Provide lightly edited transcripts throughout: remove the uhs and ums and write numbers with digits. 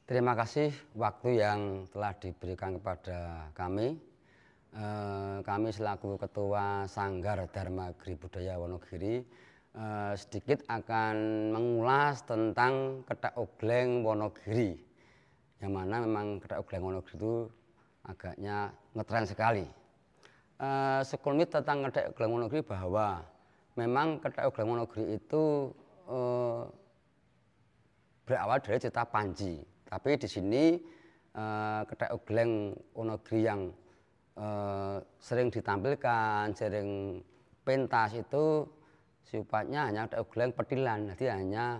Terima kasih waktu yang telah diberikan kepada kami. Kami selaku Ketua Sanggar Dharmagiri Budaya Wonogiri sedikit akan mengulas tentang Kethek Ogleng Wonogiri. Yang mana memang Kethek Ogleng Wonogiri itu agaknya ngetren sekali. Sekelumit tentang Kethek Ogleng Wonogiri bahwa memang Kethek Ogleng Wonogiri itu berawal dari cerita Panji. Tapi di sini Kethek Ogleng Wonogiri yang sering ditampilkan, sering pentas itu sifatnya hanya Kethek Ogleng Petilan. Jadi hanya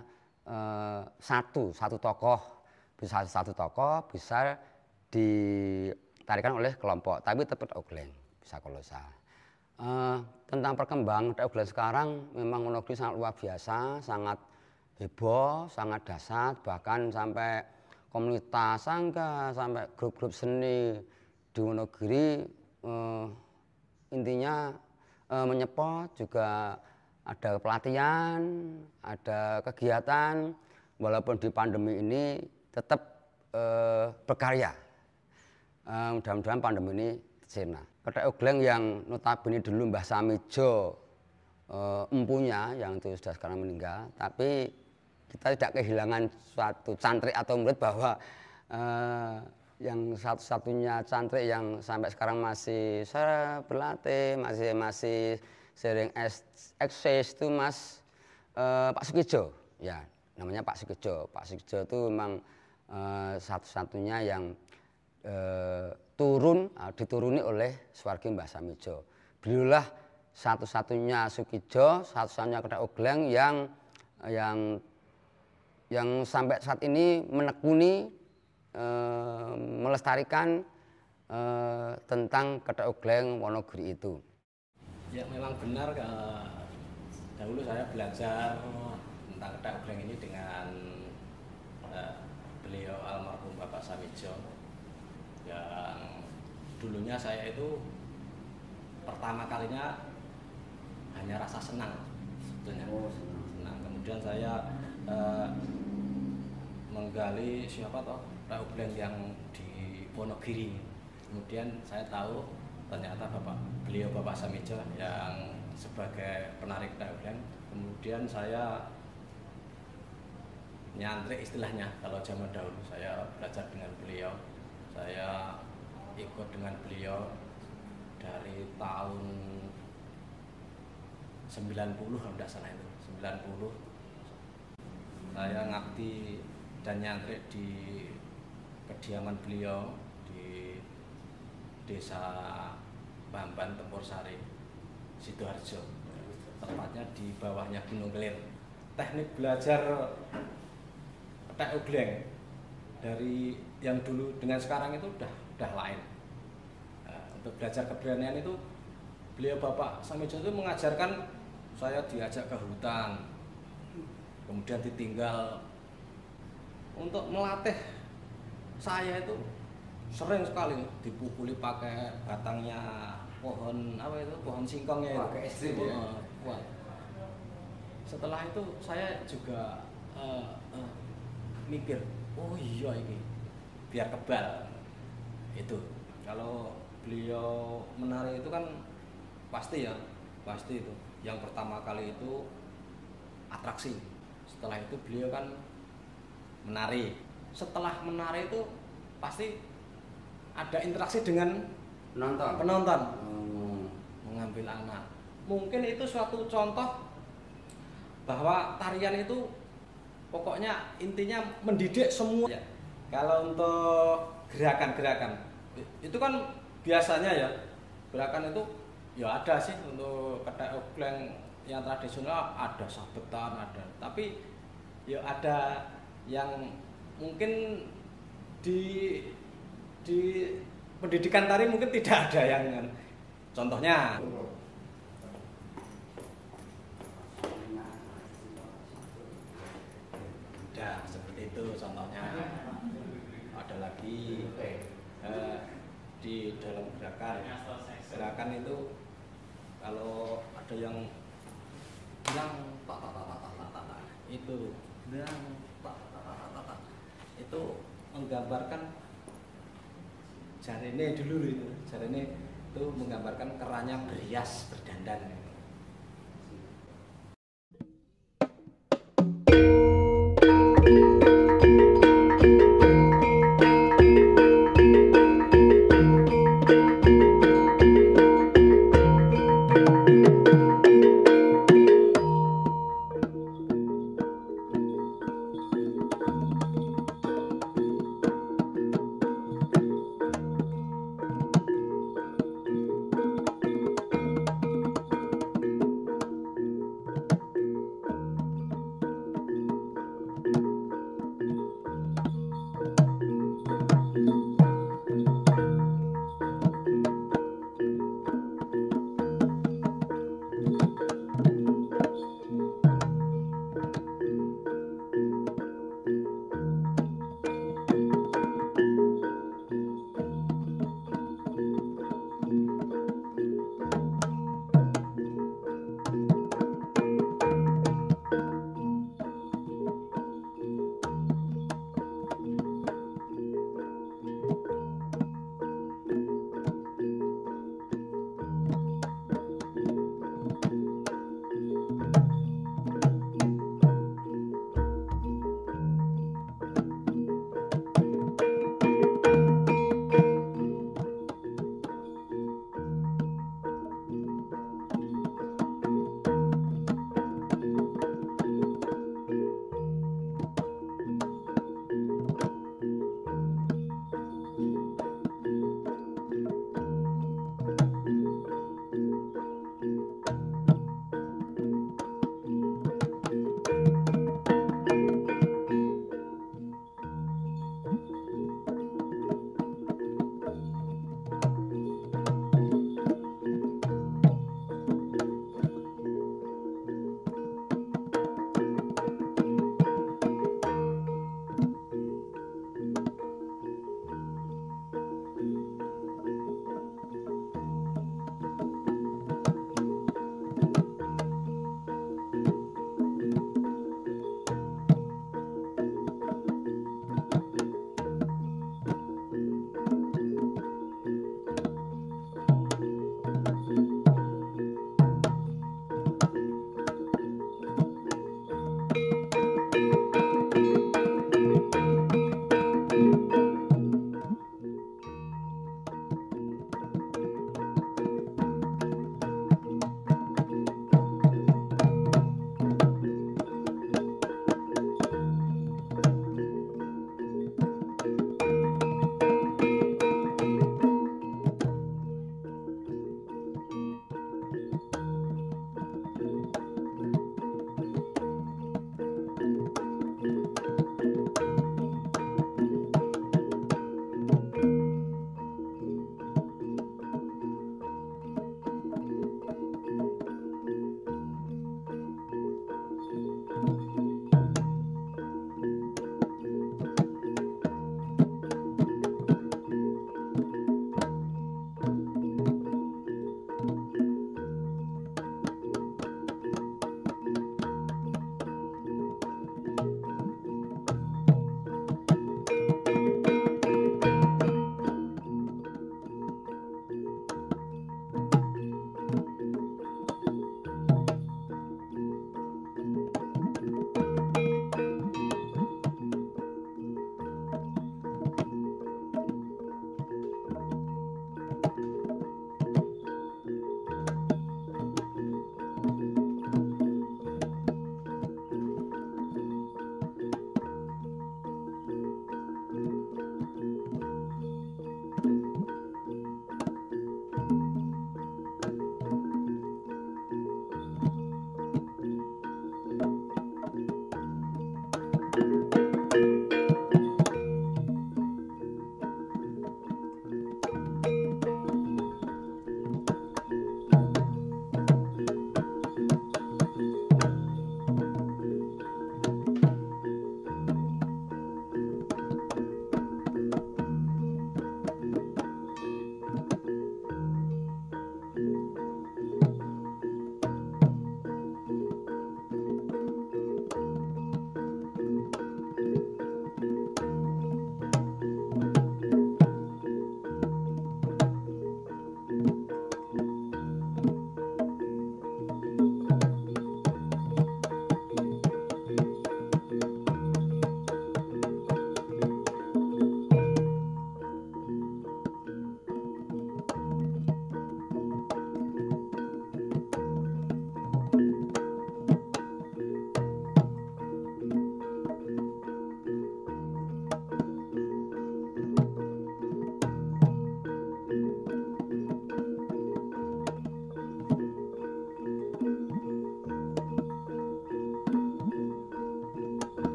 satu tokoh, bisa satu tokoh bisa ditarikan oleh kelompok. Tapi tetap Kethek Ogleng, bisa kolosal. Tentang perkembangan Kethek Ogleng sekarang memang Wonogiri sangat luar biasa, sangat heboh, sangat dahsyat, bahkan sampai komunitas sangga, sampai grup-grup seni di Wonogiri intinya menyepot, juga ada pelatihan, ada kegiatan, walaupun di pandemi ini tetap berkarya. Mudah-mudahan pandemi ini sirna. Kethek Ogleng yang notabene dulu Mbah Samijo empunya, yang itu sudah sekarang meninggal, tapi kita tidak kehilangan suatu cantrik atau murid bahwa yang satu-satunya cantrik yang sampai sekarang masih berlatih, masih sering eksis itu Mas Pak Sukijo, ya namanya Pak Sukijo. Pak Sukijo itu memang satu-satunya yang dituruni oleh Suwargi Mbah Samijo. Beliaulah satu-satunya Sukijo, satu-satunya Kethek Ogleng yang sampai saat ini menekuni, melestarikan tentang Kethek Ogleng Wonogiri itu. Ya memang benar, dahulu saya belajar tentang Kethek Ogleng ini dengan beliau almarhum Bapak Samijo, yang dulunya saya itu pertama kalinya hanya rasa senang sebetulnya. Senang. Kemudian saya menggali siapa toh Kethek Ogleng yang di Wonogiri. Kemudian saya tahu ternyata beliau Bapak Samijo yang sebagai penarik Kethek Ogleng. Kemudian saya nyantrik istilahnya, kalau zaman dahulu saya belajar dengan beliau. Saya ikut dengan beliau dari tahun 90 kalau tidak salah itu, 90. Saya ngabdi dan nyantrik di kediaman beliau di Desa Bamban Tempursari, Sidoarjo, tepatnya di bawahnya Gunung Kelir. Teknik belajar Kethek Ogleng dari yang dulu dengan sekarang itu udah lain. Untuk belajar keberanian itu beliau Bapak Samijo itu mengajarkan saya diajak ke hutan, kemudian ditinggal untuk melatih saya itu sering sekali dipukuli pakai batangnya pohon pohon singkongnya itu. Ekstrim ya. Setelah itu saya juga mikir, oh iya ini biar kebal itu. Kalau beliau menari itu kan pasti itu yang pertama kali itu atraksi. Setelah itu beliau kan menari. Setelah menari itu pasti ada interaksi dengan penonton. Mengambil anak. Mungkin itu suatu contoh bahwa tarian itu pokoknya intinya mendidik semua. Ya. Kalau untuk gerakan-gerakan itu kan biasanya ya, gerakan itu ya ada sih untuk Kethek Ogleng yang tradisional, ada sabetan, ada. Tapi ya ada yang mungkin di pendidikan tari mungkin tidak ada yang contohnya. Udah seperti itu contohnya. Ada lagi di dalam gerakan itu kalau ada yang bilang itu bilang itu menggambarkan jarene dulu itu. Jarene itu menggambarkan keranya berias berdandan.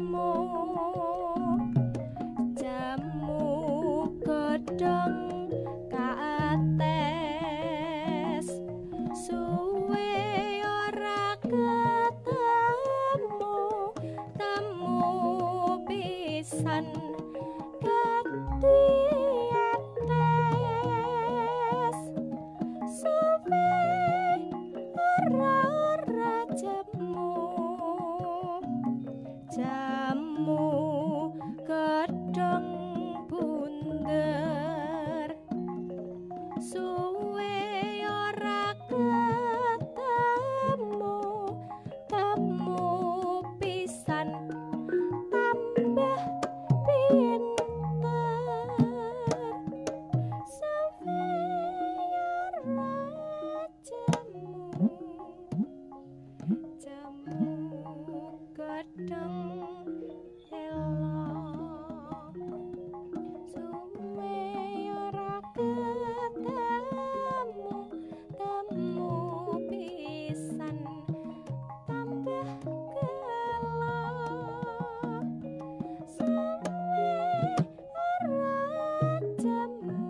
jamu jamu gedhong kates suwe ora ketemu temu pisan katietes suwe ora jamu jamu gedhong bunder suwe ora ketemu temu pisan tambah pinter suwe ora jamu jamu gedhong suwe ora ketemu temu pisan tambah gelo suwe ora jamu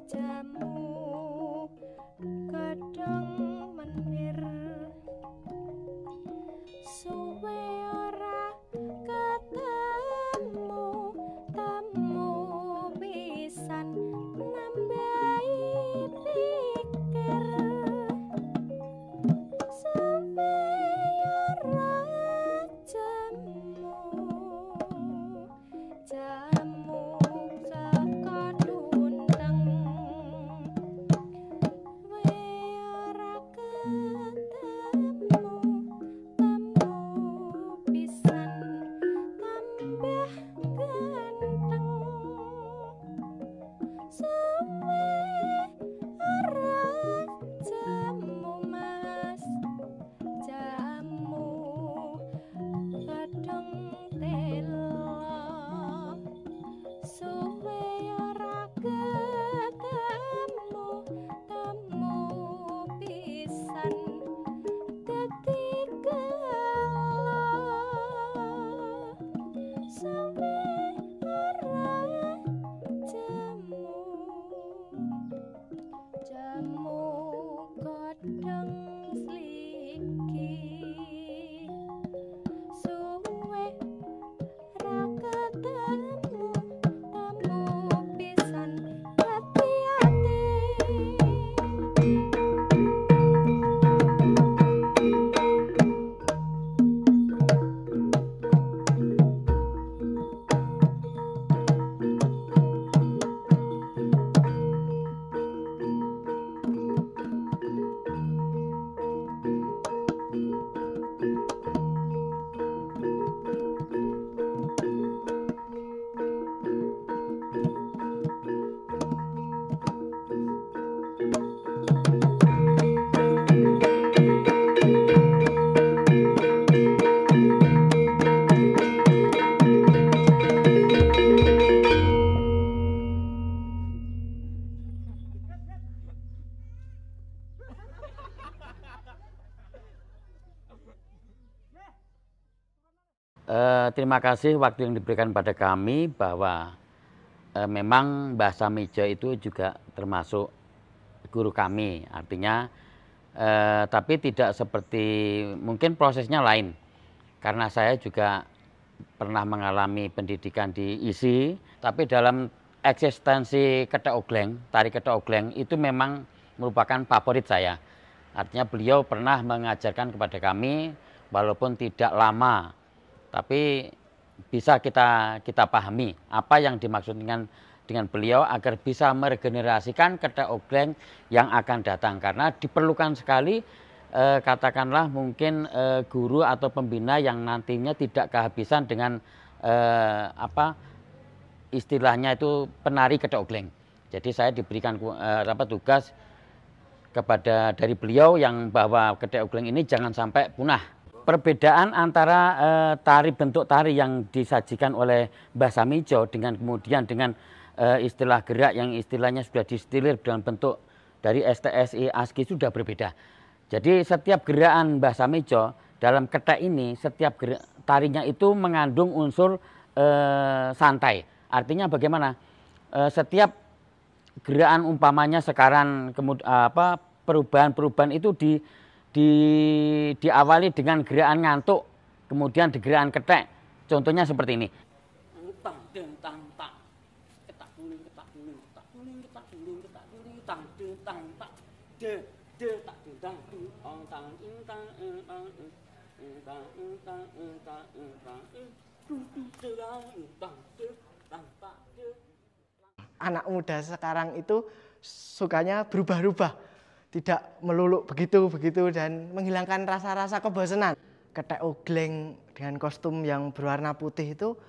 jamu gedhong menir suwe ora ketemu temu pisan nambahi pikir suwe ora jamu jamu saka dundeng we ora ketemu temu pisan tambah ganteng suwe ora jamu mas jamu gedhong telo suwe ora ketemu temu pisan dadi gelo suwe ora jamu jamu godhong sliki suwe ora ketemu temu pisan hati-hati. Terima kasih waktu yang diberikan pada kami bahwa memang Mbah Samijo itu juga termasuk guru kami. Artinya tapi tidak seperti mungkin prosesnya lain. Karena saya juga pernah mengalami pendidikan di ISI, tapi dalam eksistensi Kethek Ogleng, tari Kethek Ogleng itu memang merupakan favorit saya. Artinya beliau pernah mengajarkan kepada kami walaupun tidak lama, tapi bisa kita pahami apa yang dimaksud dengan beliau agar bisa meregenerasikan Kethek Ogleng yang akan datang. Karena diperlukan sekali katakanlah mungkin guru atau pembina yang nantinya tidak kehabisan dengan istilahnya itu penari Kethek Ogleng. Jadi saya diberikan tugas kepada dari beliau yang bahwa Kethek Ogleng ini jangan sampai punah. Perbedaan antara tari bentuk tari yang disajikan oleh Mbah Samijo dengan kemudian dengan istilah gerak yang istilahnya sudah distilir dalam bentuk dari STSI ASCI sudah berbeda. Jadi setiap gerakan Mbah Samijo dalam ketek ini setiap tarinya itu mengandung unsur santai. Artinya bagaimana? Setiap gerakan umpamanya sekarang perubahan-perubahan itu diawali dengan gerakan ngantuk, kemudian di gerakan ketek. Contohnya seperti ini. Anak muda sekarang itu sukanya berubah-ubah, tidak melulu begitu dan menghilangkan rasa-rasa kebosanan. Ketek ogleng dengan kostum yang berwarna putih itu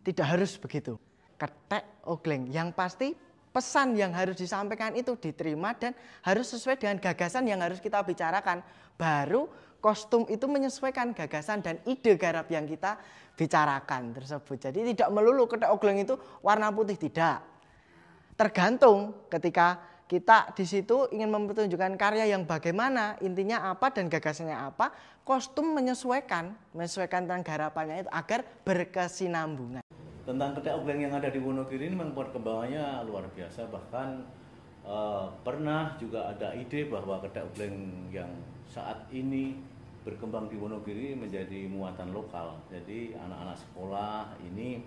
tidak harus begitu. Ketek ogleng yang pasti pesan yang harus disampaikan itu diterima dan harus sesuai dengan gagasan yang harus kita bicarakan. Baru kostum itu menyesuaikan gagasan dan ide garap yang kita bicarakan tersebut. Jadi tidak melulu ketek ogleng itu warna putih, tidak. Tergantung ketika kita di situ ingin mempertunjukkan karya yang bagaimana, intinya apa dan gagasannya apa, kostum menyesuaikan tentang garapannya itu agar berkesinambungan. Tentang ketek ogleng yang ada di Wonogiri ini memang perkembangannya luar biasa, bahkan pernah juga ada ide bahwa ketek ogleng yang saat ini berkembang di Wonogiri menjadi muatan lokal. Jadi anak-anak sekolah ini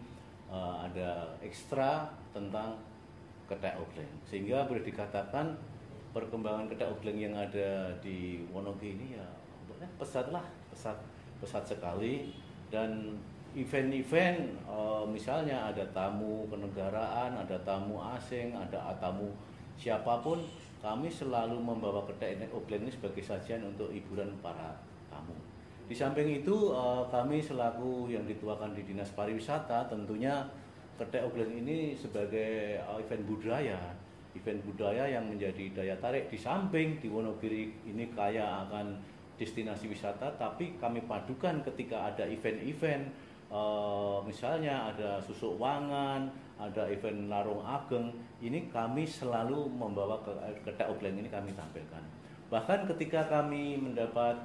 ada ekstra tentang ketek ogleng, sehingga boleh dikatakan perkembangan ketek ogleng yang ada di Wonogiri ini ya pesat sekali. Dan event-event misalnya ada tamu kenegaraan, ada tamu asing, ada tamu siapapun, kami selalu membawa ketek ogleng ini sebagai sajian untuk hiburan para tamu. Di samping itu kami selaku yang dituakan di Dinas Pariwisata tentunya ketek ogleng ini sebagai event budaya yang menjadi daya tarik. Di samping di Wonogiri ini kaya akan destinasi wisata, tapi kami padukan ketika ada event-event misalnya ada susuk wangan, ada event larung ageng, ini kami selalu membawa ketek ogleng ini kami tampilkan. Bahkan ketika kami mendapat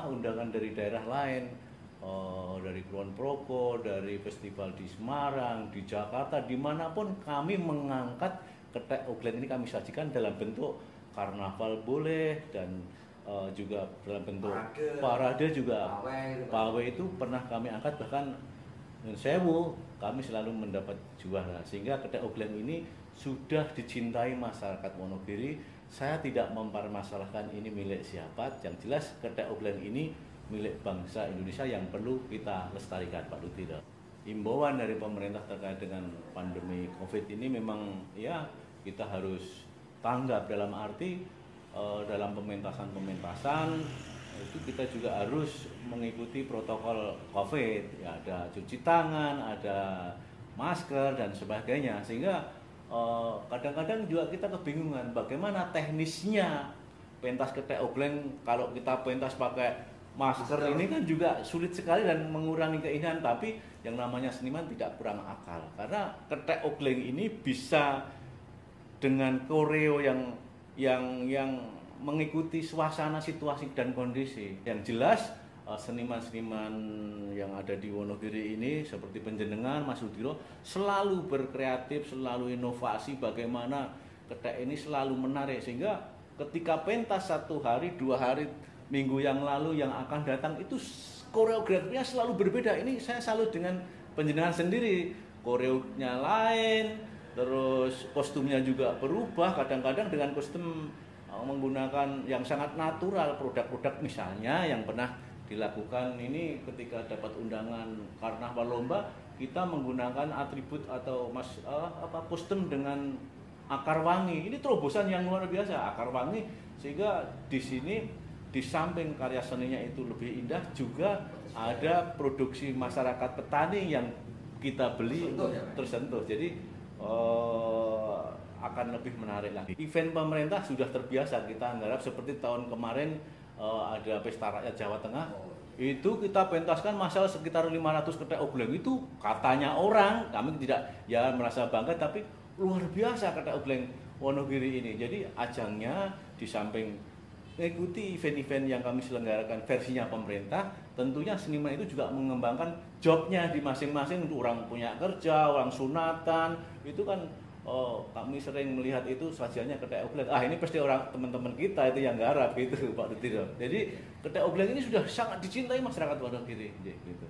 undangan dari daerah lain, dari Kulon Progo, dari festival di Semarang, di Jakarta, dimanapun kami mengangkat ketek ogleng ini kami sajikan dalam bentuk karnaval boleh dan juga dalam bentuk parade juga. Pawai itu pernah kami angkat, bahkan sewu kami selalu mendapat juara, sehingga ketek ogleng ini sudah dicintai masyarakat Wonogiri. Saya tidak mempermasalahkan ini milik siapa, yang jelas ketek ogleng ini milik bangsa Indonesia yang perlu kita lestarikan, Pak Lutfi. Himbauan dari pemerintah terkait dengan pandemi COVID ini memang ya kita harus tanggap, dalam arti dalam pementasan itu kita juga harus mengikuti protokol COVID, ya, ada cuci tangan, ada masker dan sebagainya, sehingga kadang-kadang juga kita kebingungan bagaimana teknisnya pentas ketek ogleng. Kalau kita pentas pakai masker ini kan juga sulit sekali dan mengurangi keindahan, tapi yang namanya seniman tidak kurang akal, karena ketek ogleng ini bisa dengan koreo yang mengikuti suasana, situasi dan kondisi. Yang jelas seniman-seniman yang ada di Wonogiri ini seperti penjenengan Mas Udiro selalu berkreatif, selalu inovasi bagaimana ketek ini selalu menarik, sehingga ketika pentas 1 hari, 2 hari, minggu yang lalu yang akan datang itu koreografinya selalu berbeda. Ini saya salut dengan penjenengan sendiri, koreonya lain, terus kostumnya juga berubah, kadang-kadang dengan kostum menggunakan yang sangat natural, produk-produk misalnya yang pernah dilakukan ini ketika dapat undangan karnaval lomba, kita menggunakan atribut atau kostum dengan akar wangi. Ini terobosan yang luar biasa, akar wangi, sehingga di sini di samping karya seninya itu lebih indah, juga ada produksi masyarakat petani yang kita beli tersentuh. Jadi akan lebih menarik lagi. Event pemerintah sudah terbiasa, kita anggap seperti tahun kemarin ada Pesta Rakyat Jawa Tengah. Itu kita pentaskan masalah sekitar 500 ketek ogleng. Itu katanya orang, kami tidak ya merasa bangga, tapi luar biasa ketek ogleng Wonogiri ini. Jadi ajangnya di samping mengikuti event-event yang kami selenggarakan versinya pemerintah, tentunya seniman itu juga mengembangkan jobnya di masing-masing. Untuk orang punya kerja, orang sunatan, itu kan kami sering melihat itu sajiannya ketek ogleng. Ini pasti orang teman-teman kita itu yang garap gitu Pak Dutiro. Jadi ketek ogleng ini sudah sangat dicintai masyarakat Wonogiri gitu.